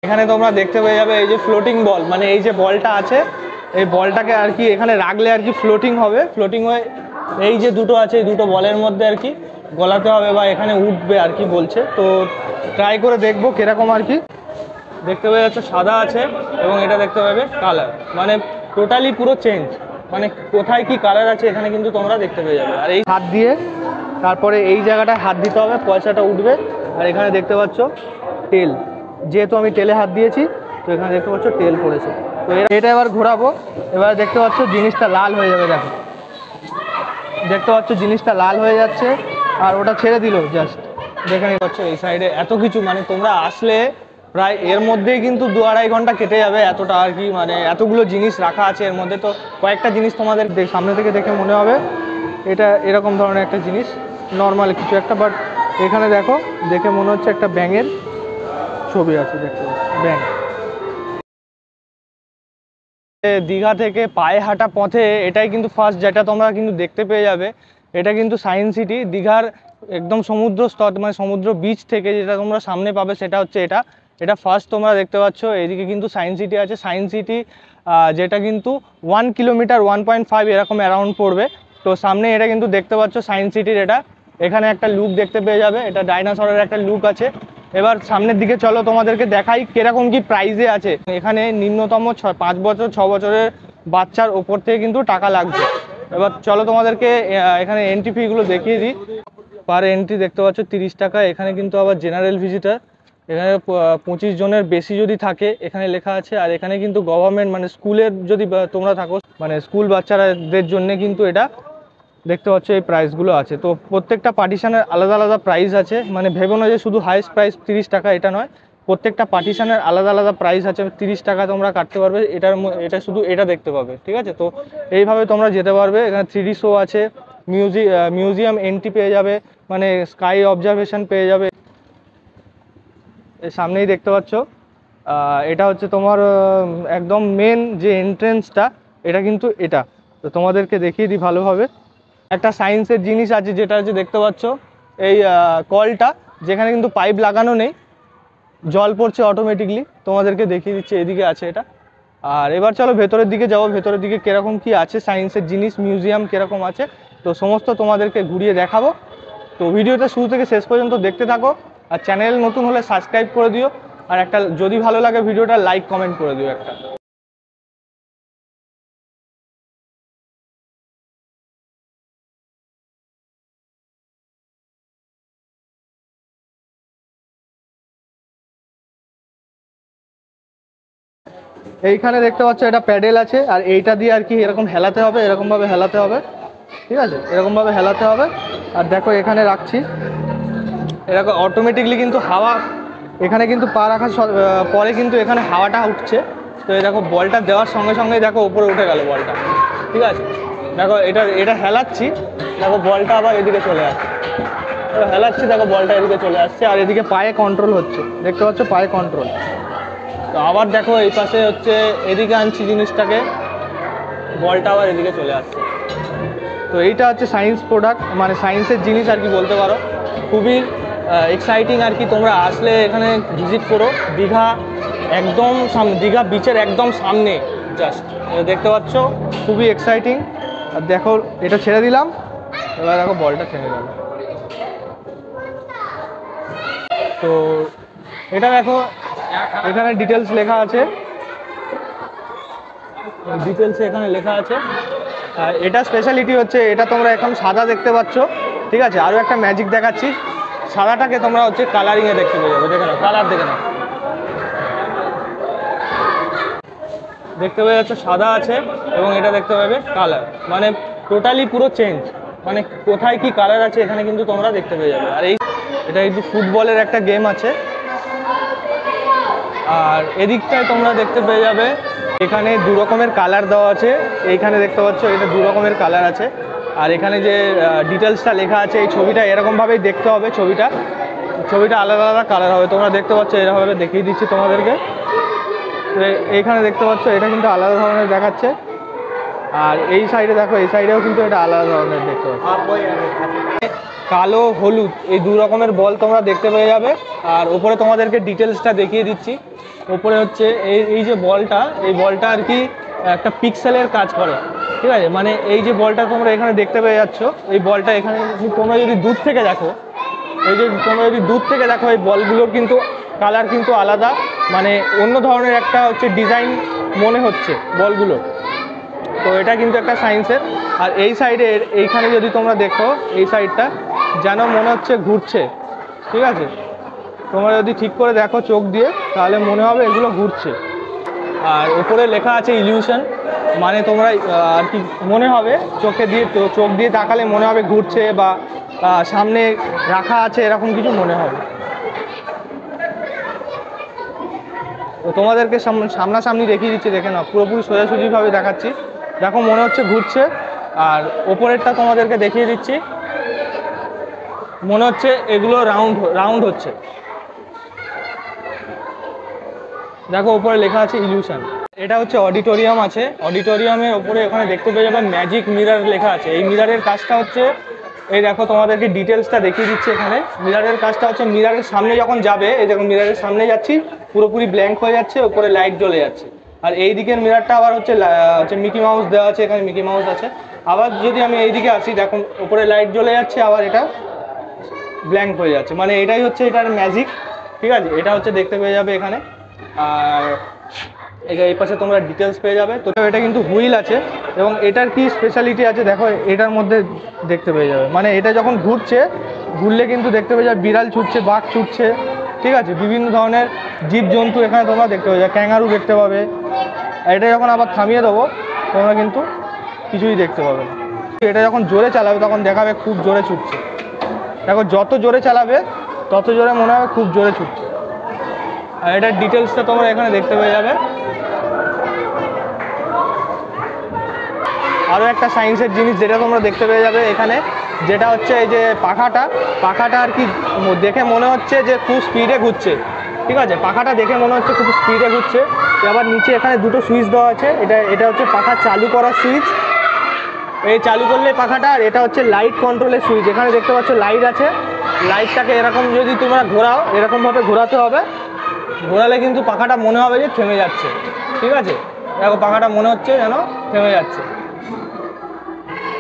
এখানে তোমরা দেখতে পেয়ে যাবে এই যে ফ্লোটিং বল, মানে এই যে বলটা আছে এই বলটাকে আর কি এখানে রাখলে আর কি ফ্লোটিং হবে, ফ্লোটিং হয়ে এই যে দুটো আছে এই দুটো বলের মধ্যে আর কি গলাতে হবে বা এখানে উঠবে আর কি বলছে। তো ট্রাই করে দেখবো কিরকম আর কি। দেখতে পেয়ে যাচ্ছে সাদা আছে এবং এটা দেখতে পাবে কালার, মানে টোটালি পুরো চেঞ্জ, মানে কোথায় কি কালার আছে এখানে কিন্তু তোমরা দেখতে পেয়ে যাবে। আর এই হাত দিয়ে তারপরে এই জায়গাটায় হাত দিতে হবে, পয়সাটা উঠবে। আর এখানে দেখতে পাচ্ছ তেল, যেহেতু আমি তেলে হাত দিয়েছি তো এখানে দেখতে পাচ্ছ তেল পড়েছে। তো এটা এবার ঘোরাবো, এবার দেখতে পাচ্ছ জিনিসটা লাল হয়ে যাবে। দেখো দেখতে পাচ্ছ জিনিসটা লাল হয়ে যাচ্ছে আর ওটা ছেড়ে দিল জাস্ট, দেখে নিতে পাচ্ছ এই সাইডে এত কিছু, মানে তোমরা আসলে প্রায় এর মধ্যেই কিন্তু 2-2.5 ঘন্টা কেটে যাবে, এতটা আর কি মানে এতগুলো জিনিস রাখা আছে এর মধ্যে। তো কয়েকটা জিনিস তোমাদের সামনে থেকে দেখে মনে হবে এটা এরকম ধরনের একটা জিনিস, নর্মাল কিছু একটা, বাট এখানে দেখো দেখে মনে হচ্ছে একটা ব্যাঙের ছবি আছে, দেখতে ব্যাঙ। দীঘা থেকে পায়ে হাঁটা পথে এটাই কিন্তু ফার্স্ট যেটা তোমরা কিন্তু দেখতে পেয়ে যাবে, এটা কিন্তু সায়েন্স সিটি। দীঘার একদম সমুদ্র স্তর মানে সমুদ্র বিচ থেকে যেটা তোমরা সামনে পাবে সেটা হচ্ছে এটা ফার্স্ট তোমরা দেখতে পাচ্ছ। এদিকে কিন্তু সায়েন্স সিটি আছে, সায়েন্স সিটি যেটা কিন্তু 1 কিলোমিটার 1.5 এরকম অ্যারাউন্ড পড়বে। তো সামনে এটা কিন্তু দেখতে পাচ্ছ সায়েন্স সিটির, এটা এখানে একটা লুক দেখতে পেয়ে যাবে, এটা ডাইনোসরের একটা লুক আছে। এবার সামনের দিকে চলো তোমাদেরকে দেখাই কিরকম কি প্রাইজে আছে। এখানে নিম্নতম 5 বছর 6 বছরের বাচ্চার ওপর থেকে কিন্তু টাকা লাগবে। এবার চলো তোমাদেরকে এখানে এন্ট্রি ফিগুলো দেখিয়ে দিই। পার এন্ট্রি দেখতে পাচ্ছ 30 টাকা। এখানে কিন্তু আবার জেনারেল ভিজিটার, এখানে 25 জনের বেশি যদি থাকে এখানে লেখা আছে। আর এখানে কিন্তু গভর্নমেন্ট মানে স্কুলের যদি তোমরা থাকো মানে স্কুল বাচ্চাদের জন্য কিন্তু এটা দেখতে পাচ্ছ এই প্রাইসগুলো আছে। তো প্রত্যেকটা পার্টিশনের আলাদা আলাদা প্রাইস আছে, মানে ভেবো না যে শুধু হাইস্ট প্রাইস 30 টাকা, এটা নয়, প্রত্যেকটা পার্টিশনের আলাদা আলাদা প্রাইস আছে। 30 টাকা তোমরা কাটতে পারবে, এটা শুধু এটা দেখতে পাবে, ঠিক আছে। তো এইভাবে তোমরা যেতে পারবে। এখানে 3D শো আছে, মিউজিয়াম এন্ট্রি পেয়ে যাবে, মানে স্কাই অবজারভেশন পেয়ে যাবে। এর সামনেই দেখতে পাচ্ছ এটা হচ্ছে তোমার একদম মেন যে এন্ট্রেন্সটা, এটা কিন্তু এটা। তো তোমাদেরকে দেখিয়ে দিই ভালোভাবে। একটা সায়েন্সের জিনিস আছে যেটা হচ্ছে দেখতে পাচ্ছ এই কলটা, যেখানে কিন্তু পাইপ লাগানো নেই, জল পড়ছে অটোমেটিকলি। তোমাদেরকে দেখিয়ে দিচ্ছি, এদিকে আছে এটা। আর এবার চলো ভেতরের দিকে যাবো, ভেতরের দিকে কিরকম কি আছে সায়েন্সের জিনিস, মিউজিয়াম কিরকম আছে তো সমস্ত তোমাদেরকে ঘুরিয়ে দেখাবো। তো ভিডিওটা শুরু থেকে শেষ পর্যন্ত দেখতে থাকো। আর চ্যানেল নতুন হলে সাবস্ক্রাইব করে দিও, আর একটা যদি ভালো লাগে ভিডিওটা লাইক কমেন্ট করে দিও একটা। এইখানে দেখতে পাচ্ছ এটা প্যাডেল আছে, আর এইটা দিয়ে আর কি এরকম হেলাতে হবে, এরকমভাবে হেলাতে হবে, ঠিক আছে, এরকমভাবে হেলাতে হবে। আর দেখো এখানে রাখছি, এরকম অটোমেটিকলি কিন্তু হাওয়া, এখানে কিন্তু পা রাখার পরে কিন্তু এখানে হাওয়াটা উঠছে। তো এই দেখো বলটা দেওয়ার সঙ্গে সঙ্গেই দেখো উপরে উঠে গেল বলটা, ঠিক আছে। দেখো এটা হেলাচ্ছি, দেখো বলটা আবার এদিকে চলে আসছে, হেলাচ্ছি দেখো বলটা এদিকে চলে আসছে। আর এদিকে পায়ে কন্ট্রোল হচ্ছে, দেখতে পাচ্ছ পায়ে কন্ট্রোল। তো আবার দেখো এই পাশে হচ্ছে এদিকে আনছি জিনিসটাকে, বলটা আবার এদিকে চলে আসছে। তো এইটা হচ্ছে সায়েন্স প্রোডাক্ট, মানে সায়েন্সের জিনিস আর কি বলতে পারো। খুবই এক্সাইটিং আর কি, তোমরা আসলে এখানে ভিজিট করো। দীঘা একদম সামনে, দীঘা বিচের একদম সামনে জাস্ট দেখতে পাচ্ছ, খুবই এক্সাইটিং। আর দেখো এটা ছেড়ে দিলাম, এবার দেখো বলটা ছেড়ে গেল। তো এটা দেখো এখানে ডিটেলস লেখা আছে, ডিটেলসে এখানে লেখা আছে। আর এটা স্পেশালিটি হচ্ছে এটা তোমরা এখন সাদা দেখতে পাচ্ছ, ঠিক আছে। আরও একটা ম্যাজিক দেখাচ্ছি, সাদাটাকে তোমরা হচ্ছে কালারিংয়ে দেখতে পেয়ে যাবে। দেখে নাও কালার, দেখে নাও, দেখতে পেয়ে যাচ্ছে সাদা আছে এবং এটা দেখতে পাবে কালার, মানে টোটালি পুরো চেঞ্জ, মানে কোথায় কি কালার আছে এখানে কিন্তু তোমরা দেখতে পেয়ে যাবে। আর এটা কিন্তু ফুটবলের একটা গেম আছে। আর এদিকটায় তোমরা দেখতে পেয়ে যাবে এখানে 2 রকমের কালার দেওয়া আছে, এইখানে দেখতে পাচ্ছ এটা 2 রকমের কালার আছে। আর এখানে যে ডিটেলসটা লেখা আছে, এই ছবিটা এরকমভাবেই দেখতে হবে, ছবিটা আলাদা আলাদা কালার হবে। তোমরা দেখতে পাচ্ছ এরকমভাবে দেখিয়ে দিচ্ছি তোমাদেরকে। তো এইখানে দেখতে পাচ্ছ এটা কিন্তু আলাদা ধরনের দেখাচ্ছে, আর এই সাইডে দেখো, এই সাইডেও কিন্তু এটা আলাদা ধরনের দেখতে পাচ্ছ, কালো হলুদ এই দু রকমের বল তোমরা দেখতে পেয়ে যাবে। আর ওপরে তোমাদেরকে ডিটেলসটা দেখিয়ে দিচ্ছি। ওপরে হচ্ছে এই যে বলটা, এই বলটা আর কি একটা পিক্সেলের কাজ করে, ঠিক আছে। মানে এই যে বলটা তোমরা এখানে দেখতে পেয়ে যাচ্ছ, এই বলটা এখানে তোমরা যদি দূর থেকে দেখো, এই যে তোমরা যদি দূর থেকে দেখো, এই বলগুলোর কিন্তু কালার কিন্তু আলাদা, মানে অন্য ধরনের একটা হচ্ছে ডিজাইন মনে হচ্ছে বলগুলো। তো এটা কিন্তু একটা সায়েন্সের। আর এই সাইডে এইখানে যদি তোমরা দেখো, এই সাইডটা যেন মনে হচ্ছে ঘুরছে, ঠিক আছে। তোমরা যদি ঠিক করে দেখো চোখ দিয়ে, তাহলে মনে হবে এগুলো ঘুরছে। আর ওপরে লেখা আছে ইলিউশন, মানে তোমরা আর কি মনে হবে চোখ দিয়ে তাকালে মনে হবে ঘুরছে বা সামনে রাখা আছে, এরকম কিছু মনে হবে। তো তোমাদেরকে সামনাসামনি দেখিয়ে দিচ্ছি, দেখে নাও, পুরোপুরি সোজাসুজিভাবে দেখাচ্ছি। দেখো মনে হচ্ছে ঘুরছে। আর ওপরেরটা তোমাদেরকে দেখিয়ে দিচ্ছি, মনে হচ্ছে এগুলো রাউন্ড হচ্ছে। দেখো ওপরে লেখা আছে ইলিউশন। এটা হচ্ছে অডিটোরিয়াম আছে, অডিটোরিয়ামের ওপরে ওখানে দেখতে পেয়ে যাবে ম্যাজিক মিরর লেখা আছে। এই মিররের কাজটা হচ্ছে, এই দেখো তোমাদেরকে ডিটেলসটা দেখিয়ে দিচ্ছি এখানে। মিররের কাজটা হচ্ছে, মিররের সামনে যখন যাবে, এই দেখো মিররের সামনে যাচ্ছি, পুরোপুরি ব্ল্যাঙ্ক হয়ে যাচ্ছে, ওপরে লাইট জ্বলে যাচ্ছে। আর এই দিকের মিররটা আবার হচ্ছে মিকি মাউস দেওয়া আছে, এখানে মিকি মাউস আছে। আবার যদি আমি এই দিকে আসি, দেখো ওপরে লাইট জ্বলে যাচ্ছে, আবার এটা ব্ল্যাঙ্ক হয়ে যাচ্ছে। মানে এটাই হচ্ছে এটার ম্যাজিক, ঠিক আছে। এটা হচ্ছে দেখতে পেয়ে যাবে এখানে। আর এই পাশে তোমরা ডিটেলস পেয়ে যাবে। তো এটা কিন্তু হুইল আছে, এবং এটার কি স্পেশালিটি আছে দেখো, এটার মধ্যে দেখতে পেয়ে যাবে। মানে এটা যখন ঘুরলে কিন্তু দেখতে পেয়ে যাবে বিড়াল ছুটছে, বাঘ ছুটছে, ঠিক আছে। বিভিন্ন ধরনের জীবজন্তু এখানে তোমরা দেখতে পেয়ে যাবে, ক্যাঙ্গারু দেখতে পাবে। এটা যখন আবার থামিয়ে দেবো, তোমরা কিন্তু কিছুই দেখতে পাবে না। এটা যখন জোরে চালাবে, তখন দেখাবে খুব জোরে ছুটছে। দেখো যত জোরে চালাবে, তত জোরে মনে হবে খুব জোরে ছুটছে। আর এটার ডিটেলসটা তোমরা এখানে দেখতে পেয়ে যাবে। আরও একটা সায়েন্সের জিনিস যেটা তোমরা দেখতে পেয়ে যাবে এখানে, যেটা হচ্ছে এই যে পাখাটা আর কি দেখে মনে হচ্ছে যে খুব স্পিডে ঘুরছে, ঠিক আছে। পাখাটা দেখে মনে হচ্ছে খুব স্পিডে ঘুরছে। আবার নিচে এখানে দুটো সুইচ দেওয়া আছে, এটা হচ্ছে পাখা চালু করার সুইচ, এই চালু করলে পাখাটা। আর এটা হচ্ছে লাইট কন্ট্রোলের সুইচ, এখানে দেখতে পাচ্ছ লাইট আছে। লাইটটাকে এরকম যদি তোমরা ঘোরাও, এরকমভাবে ঘোরাতে হবে, ঘোরালে কিন্তু পাখাটা মনে হবে যে থেমে যাচ্ছে, ঠিক আছে। দেখো পাখাটা মনে হচ্ছে যেন থেমে যাচ্ছে,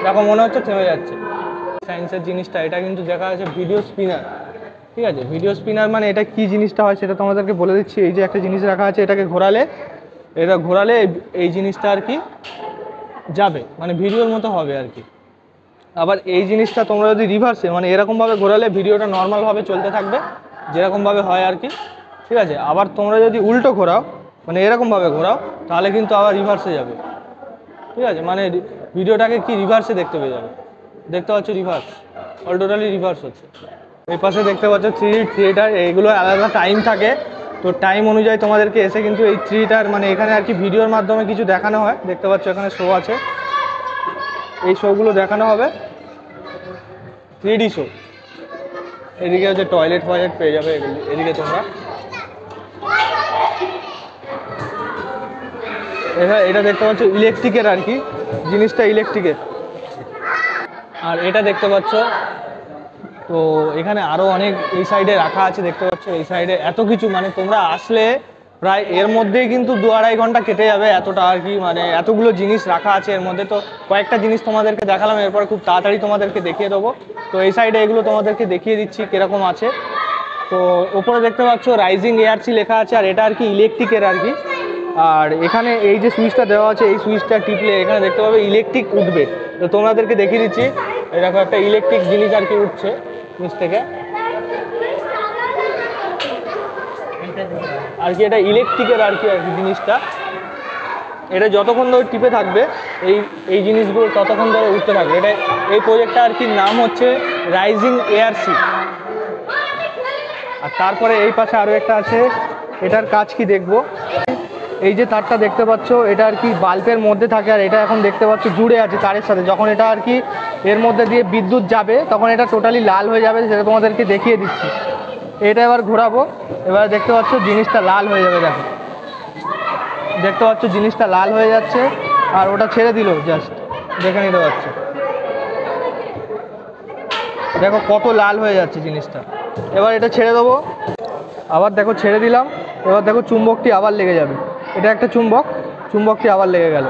দেখো মনে হচ্ছে থেমে যাচ্ছে। সায়েন্সের জিনিসটা এটা কিন্তু দেখা যাচ্ছে ভিডিও স্পিনার, ঠিক আছে। ভিডিও স্পিনার মানে এটা কি জিনিসটা হয় সেটা তোমাদেরকে বলে দিচ্ছি। এই যে একটা জিনিস রাখা আছে, এটাকে ঘোরালে এই জিনিসটা আর কি যাবে, মানে ভিডিওর মতো হবে আর কি। আবার এই জিনিসটা তোমরা যদি রিভার্সে, মানে এরকমভাবে ঘোরালে ভিডিওটা নর্মালভাবে চলতে থাকবে, যেরকমভাবে হয় আর কি, ঠিক আছে। আবার তোমরা যদি উল্টো ঘোরাও, মানে এরকমভাবে ঘোরাও, তাহলে কিন্তু আবার রিভার্সে যাবে, ঠিক আছে। মানে ভিডিওটাকে কি রিভার্সে দেখতে পেয়ে যাবে। দেখতে পাচ্ছ রিভার্স, টোটালি রিভার্স হচ্ছে। এই পাশে দেখতে পাচ্ছ 3D থিয়েটার, এইগুলো আলাদা টাইম থাকে। তো টাইম অনুযায়ী তোমাদেরকে এসে কিন্তু এই 3Dটার মানে এখানে আর কি ভিডিওর মাধ্যমে কিছু দেখানো হয়। দেখতে পাচ্ছ এখানে শো আছে, এই শোগুলো দেখানো হবে, 3D শো। এদিকে হচ্ছে টয়লেট পেয়ে যাবে, এদিকে তোমরা এটা দেখতে পাচ্ছ ইলেকট্রিকের আর কি, জিনিসটা ইলেকট্রিকের। আর এটা দেখতে পাচ্ছ, তো এখানে আরও অনেক এই সাইডে রাখা আছে, দেখতে পাচ্ছ এই সাইডে এত কিছু। মানে তোমরা আসলে প্রায় এর মধ্যেই কিন্তু 2-2.5 ঘন্টা কেটে যাবে, এতটা আর কি, মানে এতগুলো জিনিস রাখা আছে এর মধ্যে। তো কয়েকটা জিনিস তোমাদেরকে দেখালাম, এরপর খুব তাড়াতাড়ি তোমাদেরকে দেখিয়ে দেবো। তো এই সাইডে এগুলো তোমাদেরকে দেখিয়ে দিচ্ছি কীরকম আছে। তো ওপরে দেখতে পাচ্ছ রাইজিং এআরসি লেখা আছে, আর এটা আর কি ইলেকট্রিকের আর কি। আর এখানে এই যে সুইচটা দেওয়া আছে, এই সুইচটা টিপলে এখানে দেখতে পাবে ইলেকট্রিক উঠবে। তো তোমাদেরকে দেখিয়ে দিচ্ছি, এরকম একটা ইলেকট্রিক জিনিস আর কি উঠছে নিচ থেকে আর কি। এটা ইলেকট্রিকের আর কি জিনিসটা, এটা যতক্ষণ ধরে টিপে থাকবে এই জিনিসগুলো ততক্ষণ ধরে উঠতে থাকবে। এটা এই প্রজেক্টটা আর কি নাম হচ্ছে রাইজিং এআরসি। আর তারপরে এই পাশে আরও একটা আছে, এটার কাজ কি দেখবো। এই যে তারটা দেখতে পাচ্ছ, এটা আর কি বাল্বের মধ্যে থাকে, আর এটা এখন দেখতে পাচ্ছ জুড়ে আছে তারের সাথে। যখন এটা আর কি এর মধ্যে দিয়ে বিদ্যুৎ যাবে, তখন এটা টোটালি লাল হয়ে যাবে, সেটা তোমাদেরকে দেখিয়ে দিচ্ছি। এটা এবার ঘোরাবো, এবার দেখতে পাচ্ছ জিনিসটা লাল হয়ে যাবে। দেখো দেখতে পাচ্ছ জিনিসটা লাল হয়ে যাচ্ছে। আর ওটা ছেড়ে দিল, জাস্ট দেখে নিতে পারছো, দেখো কত লাল হয়ে যাচ্ছে জিনিসটা। এবার এটা ছেড়ে দেবো, আবার দেখো ছেড়ে দিলাম, এবার দেখো চুম্বকটি আবার লেগে যাবে, এটা একটা চুম্বকটি আবার লেগে গেল।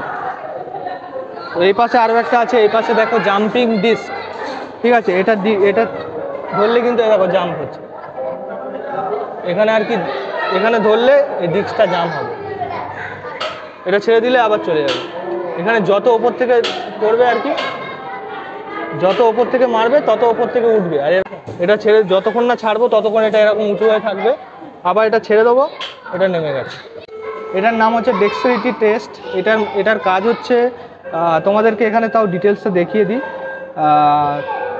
এই পাশে আরও একটা আছে, এই পাশে দেখো জাম্পিং ডিস্ক, ঠিক আছে, এটা ধরলে কিন্তু দেখো জাম্প হচ্ছে এখানে আর কি, এখানে ধরলে এই ডিস্কটা জাম্প হবে, এটা ছেড়ে দিলে আবার চলে যাবে। এখানে যত ওপর থেকে করবে আর কি, যত ওপর থেকে মারবে তত ওপর থেকে উঠবে, আর এটা ছেড়ে যতক্ষণ না ছাড়বো ততক্ষণ এটা এরকম উঁচু হয়ে থাকবে। আবার এটা ছেড়ে দেবো, এটা নেমে গেছে। এটার নাম হচ্ছে ডেক্সটারিটি টেস্ট। এটার কাজ হচ্ছে, তোমাদেরকে এখানে তাও ডিটেলসটা দেখিয়ে দিই,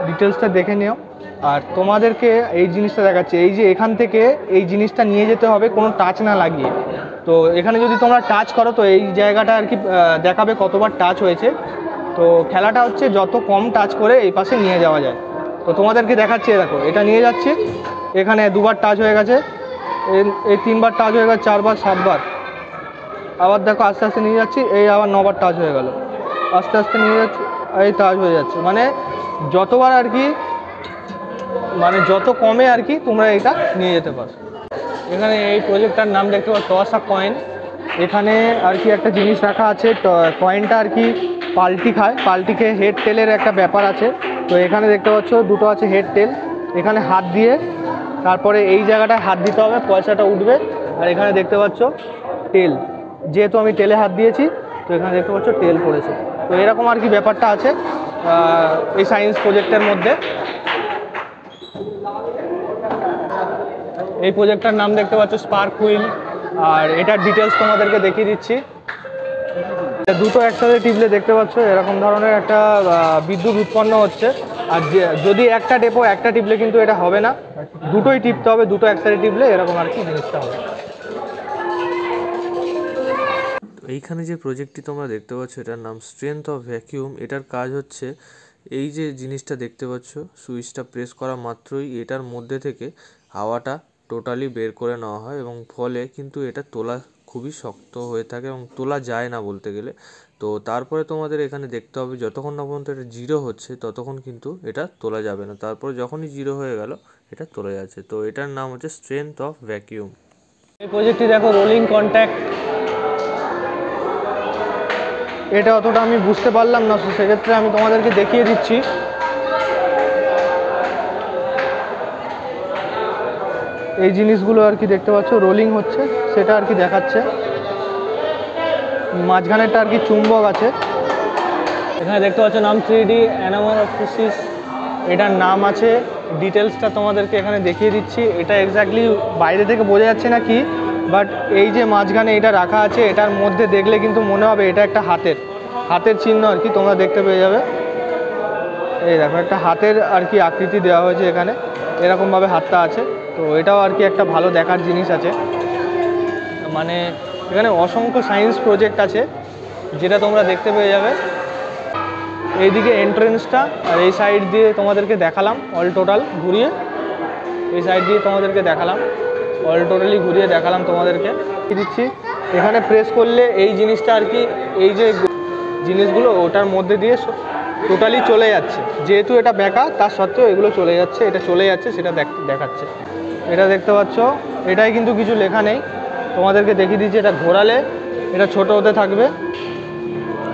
ডিটেলসটা দেখে নিও। আর তোমাদেরকে এই জিনিসটা দেখাচ্ছে, এই যে এখান থেকে এই জিনিসটা নিয়ে যেতে হবে কোনো টাচ না লাগিয়ে। তো এখানে যদি তোমরা টাচ করো তো এই জায়গাটা আর কি দেখাবে কতবার টাচ হয়েছে। তো খেলাটা হচ্ছে যত কম টাচ করে এই পাশে নিয়ে যাওয়া যায়। তো তোমাদেরকে দেখাচ্ছি, দেখো এটা নিয়ে যাচ্ছি, এখানে 2বার টাচ হয়ে গেছে, এই 3বার টাচ হয়ে গেছে, 4বার 7বার, আবার দেখো আস্তে আস্তে নিয়ে যাচ্ছি, এই আবার 9বার টাচ হয়ে গেল, আস্তে আস্তে নিয়ে যাচ্ছি, এই টাচ হয়ে যাচ্ছে। মানে যতবার আর কি, মানে যত কমে আর কি তোমরা এটা নিয়ে যেতে পারো। এখানে এই প্রজেক্টটার নাম দেখতে পাচ্ছ টস আ কয়েন। এখানে আর কি একটা জিনিস রাখা আছে, কয়েনটা আর কি পাল্টি খায়, পাল্টি খেয়ে হেড টেলের একটা ব্যাপার আছে। তো এখানে দেখতে পাচ্ছ দুটো আছে হেড টেল, এখানে হাত দিয়ে তারপরে এই জায়গাটায় হাত দিতে হবে, পয়সাটা উঠবে। আর এখানে দেখতে পাচ্ছ টেল, যেহেতু আমি টেলে হাত দিয়েছি তো এখানে দেখতে পাচ্ছ টেল পড়েছে। তো এরকম আর কি ব্যাপারটা আছে এই সায়েন্স প্রজেক্টের মধ্যে। এই প্রজেক্টটার নাম দেখতে পাচ্ছ স্পার্ক হুইল, আর এটার ডিটেলস তোমাদেরকে দেখিয়ে দিচ্ছি। দুটো একসাথে টিপলে দেখতে পাচ্ছ এরকম ধরনের একটা বিদ্যুৎ উৎপন্ন হচ্ছে। আর যদি একটা টিপলে কিন্তু এটা হবে না, দুটোই টিপতে হবে, দুটো একসাথে টিপলে এরকম আর কি জিনিসটা হবে। এইখানে যে প্রজেক্টটি তোমরা দেখতে পাচ্ছ এটার নাম স্ট্রেংথ অফ ভ্যাকিউম। এটার কাজ হচ্ছে এই যে জিনিসটা দেখতে পাচ্ছ, সুইচটা প্রেস করা মাত্রই এটার মধ্যে থেকে হাওয়াটা টোটালি বের করে নেওয়া হয়, এবং ফলে কিন্তু এটা তোলা খুবই শক্ত হয়ে থাকে এবং তোলা যায় না বলতে গেলে। তো তারপরে তোমাদের এখানে দেখতে হবে যতক্ষণ না পর্যন্ত এটা 0 হচ্ছে ততক্ষণ কিন্তু এটা তোলা যাবে না, তারপরে যখনই 0 হয়ে গেল এটা তোলা যাচ্ছে। তো এটার নাম হচ্ছে স্ট্রেংথ অফ ভ্যাকিউম। এই প্রজেক্টটি দেখো রোলিং কন্ট্যাক্ট, এটা অতটা আমি বুঝতে পারলাম না, সেক্ষেত্রে আমি তোমাদেরকে দেখিয়ে দিচ্ছি। এই জিনিসগুলো আর কি দেখতে পাচ্ছ রোলিং হচ্ছে, সেটা আর কি দেখাচ্ছে। মাঝখানেরটা আর কি চুম্বক আছে। এখানে দেখতে পাচ্ছ নাম 3D অ্যানামরফোসিস, এটার নাম আছে। ডিটেলসটা তোমাদেরকে এখানে দেখিয়ে দিচ্ছি। এটা এক্স্যাক্টলি বাইরে থেকে বোঝা যাচ্ছে না কি, বাট এই যে মাঝখানে এটা রাখা আছে, এটার মধ্যে দেখলে কিন্তু মনে হবে এটা একটা হাতের চিহ্ন আর কি, তোমরা দেখতে পেয়ে যাবে। এই দেখো একটা হাতের আর কি আকৃতি দেওয়া হয়েছে এখানে, এরকমভাবে হাতটা আছে। তো এটাও আর কি একটা ভালো দেখার জিনিস আছে। মানে এখানে অসংখ্য সায়েন্স প্রজেক্ট আছে যেটা তোমরা দেখতে পেয়ে যাবে। এইদিকে এন্ট্রেন্সটা, আর এই সাইড দিয়ে তোমাদেরকে দেখালাম অল টোটাল ঘুরিয়ে, এই সাইড দিয়ে তোমাদেরকে দেখালাম অল টোটালি ঘুরিয়ে দেখালাম তোমাদেরকে দিচ্ছি। এখানে প্রেস করলে এই জিনিসটা আর কি, এই যে জিনিসগুলো ওটার মধ্যে দিয়ে টোটালি চলে যাচ্ছে, যেহেতু এটা বেঁকা তার সত্ত্বেও এগুলো চলে যাচ্ছে, এটা চলে যাচ্ছে সেটা দেখাচ্ছে। এটা দেখতে পাচ্ছ, এটাই কিন্তু কিছু লেখা নেই, তোমাদেরকে দেখিয়ে দিচ্ছি। এটা ঘোরালে এটা ছোট হতে থাকবে,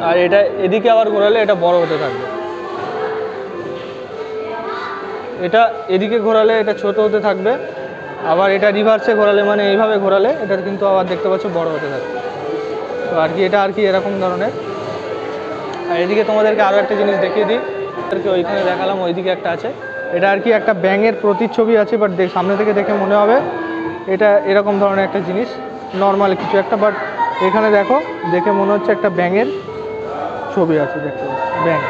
আর এটা এদিকে আবার ঘোরালে এটা বড় হতে থাকবে। এটা এদিকে ঘোরালে এটা ছোট হতে থাকবে, আবার এটা রিভার্সে ঘোরালে মানে এইভাবে ঘোরালে এটা কিন্তু আবার দেখতে পাচ্ছ বড় হতে থাকবে। তো আর কি এটা আর কি এরকম ধরনের। আর এদিকে তোমাদেরকে আরও একটা জিনিস দেখিয়ে দিই, ওইখানে দেখালাম, ওইদিকে একটা আছে। এটা আর কি একটা ব্যাঙের প্রতিচ্ছবি আছে, বাট সামনে থেকে দেখে মনে হবে এটা এরকম ধরনের একটা জিনিস, নর্মাল কিছু একটা, বাট এখানে দেখো দেখে মনে হচ্ছে একটা ব্যাঙের ছবি আছে, দেখতে ব্যাঙ,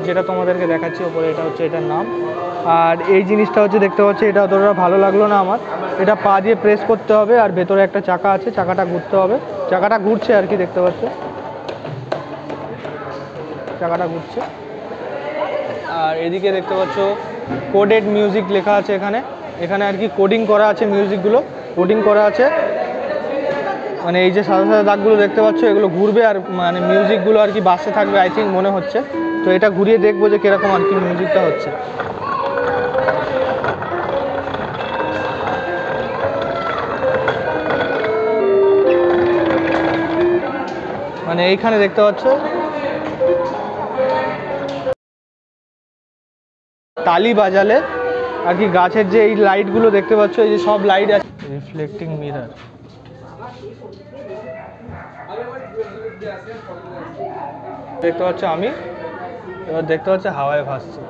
যেটা তোমাদেরকে দেখাচ্ছি ওপরে, এটা হচ্ছে এটার নাম। আর এই জিনিসটা হচ্ছে দেখতে পাচ্ছি, এটা অতটা ভালো লাগলো না আমার। এটা পা দিয়ে প্রেস করতে হবে, আর ভেতরে একটা চাকা আছে, চাকাটা ঘুরতে হবে, চাকাটা ঘুরছে আর কি দেখতে পাচ্ছ, চাকাটা ঘুরছে। আর এদিকে দেখতে পাচ্ছ কোডেড মিউজিক লেখা আছে এখানে, এখানে আর কি কোডিং করা আছে, মিউজিকগুলো কোডিং করা আছে। মানে এই যে সাদা সাদা দাগগুলো দেখতে পাচ্ছ এগুলো ঘুরবে আর মানে মিউজিকগুলো আর কি বাসতে থাকবে আই থিঙ্ক মনে হচ্ছে। তো এটা ঘুরিয়ে দেখবো যে কীরকম আর কি মিউজিকটা হচ্ছে। মানে এইখানে দেখতে পাচ্ছ তালি বাজালে আর কি গাছের যে এই লাইটগুলো দেখতে পাচ্ছ, এই যে সব লাইট আছে রিফ্লেক্টিং মিরর। দেখতে পাচ্ছ আমি, এবার দেখতে পাচ্ছ হাওয়ায় ভাসছে।